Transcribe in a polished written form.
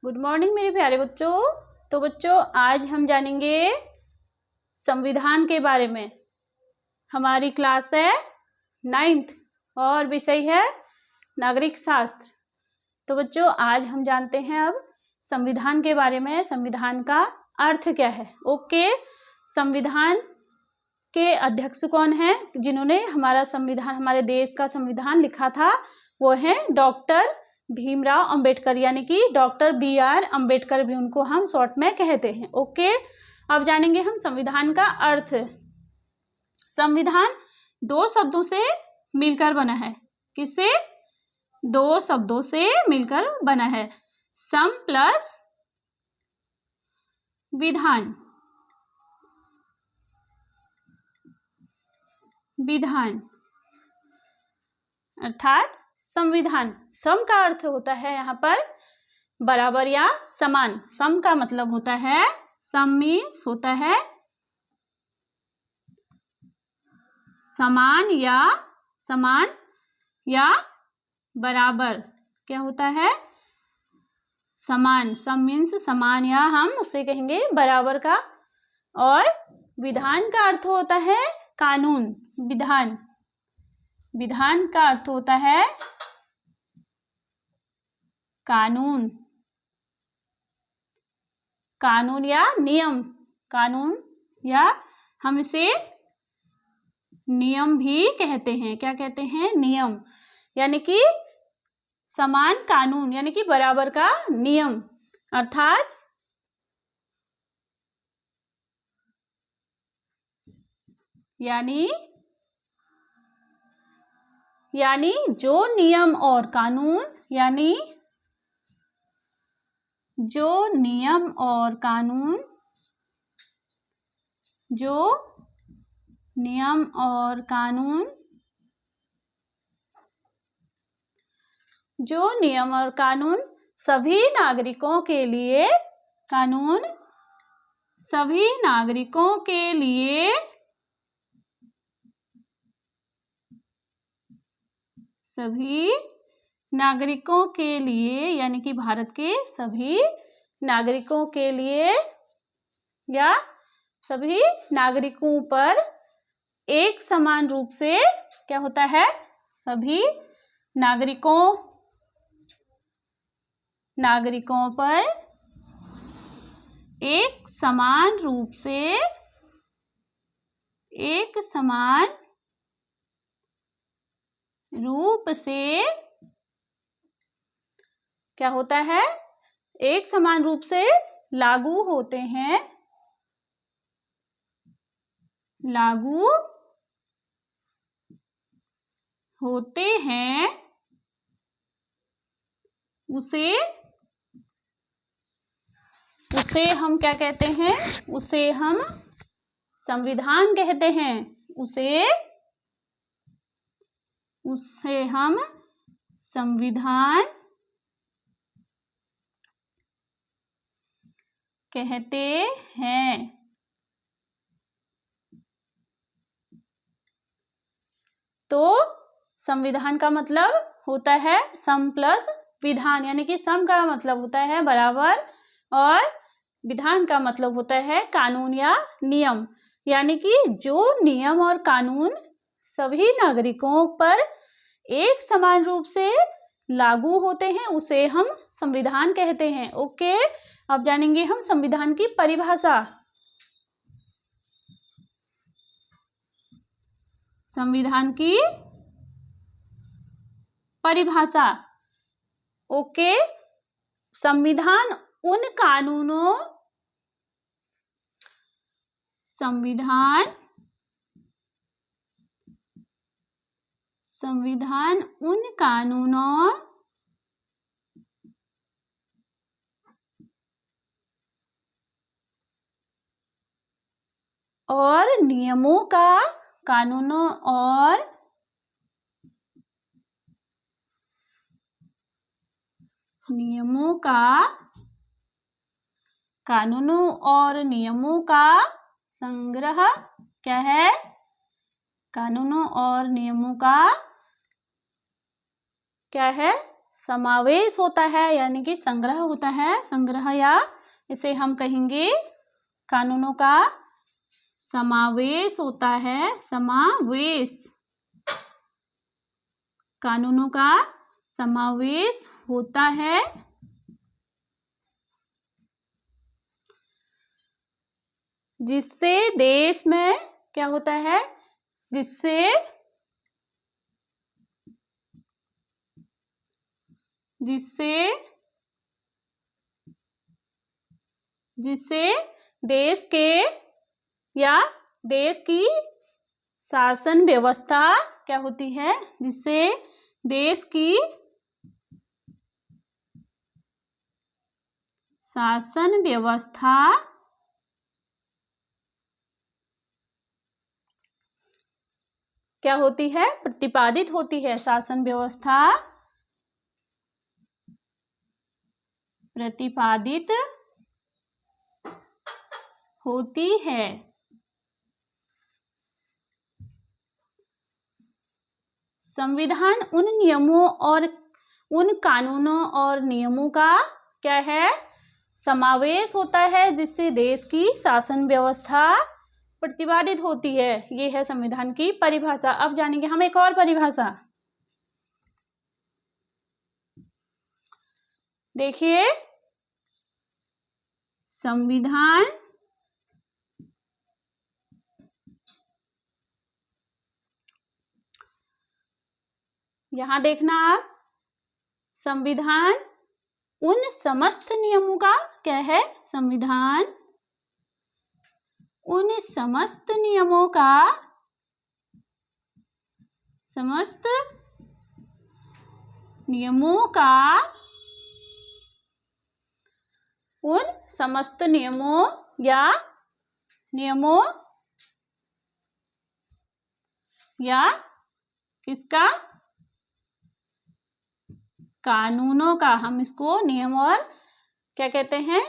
Good morning मेरे प्यारे बच्चों। तो बच्चों आज हम जानेंगे संविधान के बारे में। हमारी क्लास है 9th और विषय है नागरिक शास्त्र। तो बच्चों आज हम जानते हैं अब संविधान के बारे में। संविधान का अर्थ क्या है। ओके, संविधान के अध्यक्ष कौन है जिन्होंने हमारा संविधान, हमारे देश का संविधान लिखा था? वो है डॉक्टर भीमराव अंबेडकर, यानी कि डॉक्टर BR अंबेडकर भी उनको हम शॉर्ट में कहते हैं। ओके, अब जानेंगे हम संविधान का अर्थ। संविधान दो शब्दों से मिलकर बना है। किससे? दो शब्दों से मिलकर बना है। सम प्लस विधान। विधान अर्थात संविधान। सम का अर्थ होता है यहाँ पर बराबर या समान। सम का मतलब होता है, सम मीन्स होता है समान या बराबर। क्या होता है? समान। सम मीन्स समान या हम उसे कहेंगे बराबर का। और विधान का अर्थ होता है कानून। विधान, विधान का अर्थ होता है कानून। कानून या नियम। कानून या हम इसे नियम भी कहते हैं। क्या कहते हैं? नियम, यानी कि समान कानून यानी कि बराबर का नियम। अर्थात यानी जो नियम और कानून, यानी जो नियम और कानून, जो नियम और कानून, जो नियम और कानून सभी नागरिकों के लिए, कानून सभी नागरिकों के लिए, सभी नागरिकों के लिए यानी कि भारत के सभी नागरिकों के लिए या सभी नागरिकों पर एक समान रूप से क्या होता है? सभी नागरिकों पर एक समान रूप से, एक समान रूप से क्या होता है? एक समान रूप से लागू होते हैं, लागू होते हैं। उसे हम क्या कहते हैं? उसे हम संविधान कहते हैं। उसे हम संविधान कहते हैं। तो संविधान का मतलब होता है सम प्लस विधान, यानी कि सम का मतलब होता है बराबर और विधान का मतलब होता है कानून या नियम। यानी कि जो नियम और कानून सभी नागरिकों पर एक समान रूप से लागू होते हैं उसे हम संविधान कहते हैं। ओके, अब जानेंगे हम संविधान की परिभाषा। संविधान की परिभाषा। ओके, संविधान उन कानूनों, संविधान उन कानूनों और नियमों का, कानूनों और नियमों का, कानूनों और नियमों का संग्रह। क्या है? कानूनों और नियमों का क्या है? समावेश होता है, यानी कि संग्रह होता है, संग्रह, या इसे हम कहेंगे कानूनों का समावेश होता है, समावेश, कानूनों का समावेश होता है, जिससे देश में क्या होता है, जिससे देश के या देश की शासन व्यवस्था क्या होती है, जिससे देश की शासन व्यवस्था क्या होती है, प्रतिपादित होती है। शासन व्यवस्था प्रतिपादित होती है। संविधान उन नियमों और उन कानूनों और नियमों का क्या है, समावेश होता है, जिससे देश की शासन व्यवस्था प्रतिपादित होती है। ये है संविधान की परिभाषा। अब जानेंगे हम एक और परिभाषा। देखिए, संविधान यहां देखना आप, संविधान उन समस्त नियमों का क्या है, संविधान उन समस्त नियमों का, समस्त नियमों का, उन समस्त नियमों या किसका, कानूनों का, हम इसको नियम और क्या कहते हैं,